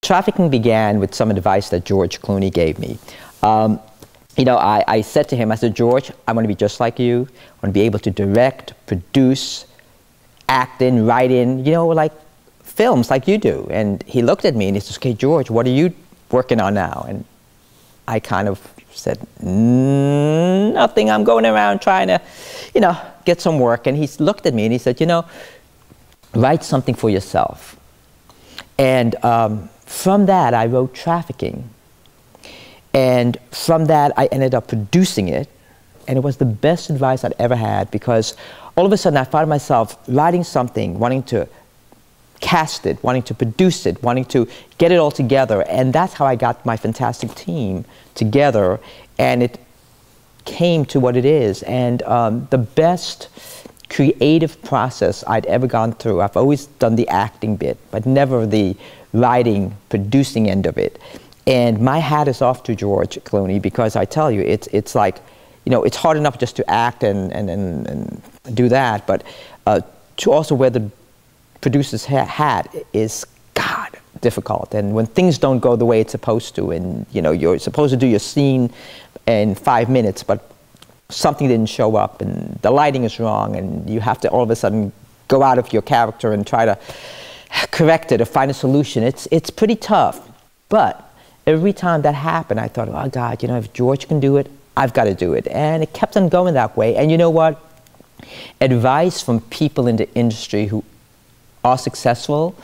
Trafficking began with some advice that George Clooney gave me. You know, I said to him, I said, George, I want to be just like you. I want to be able to direct, produce, act in, write in, you know, like films like you do. And he looked at me and he says, okay, George, what are you working on now? And I kind of said, nothing. I'm going around trying to, you know, get some work. And he looked at me and he said, you know, write something for yourself. And from that, I wrote Trafficking. And from that, I ended up producing it. And it was the best advice I'd ever had, because all of a sudden I found myself writing something, wanting to cast it, wanting to produce it, wanting to get it all together. And that's how I got my fantastic team together. And it came to what it is. And the best creative process I'd ever gone through. I've always done the acting bit, but never the writing, producing end of it. And my hat is off to George Clooney, because I tell you, it's like, you know, it's hard enough just to act and do that, but to also wear the producer's hat is, God, difficult. And when things don't go the way it's supposed to, and you know, you're supposed to do your scene in 5 minutes, but something didn't show up, and the lighting is wrong, and you have to all of a sudden go out of your character and try to correct it or find a solution. It's pretty tough. But every time that happened, I thought, oh God, you know, if George can do it, I've got to do it. And it kept on going that way. And you know what? Advice from people in the industry who are successful,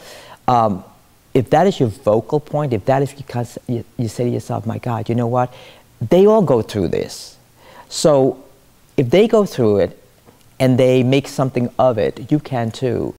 if that is your vocal point, if that is because you say to yourself, my God, you know what? They all go through this. So if they go through it and they make something of it, you can too.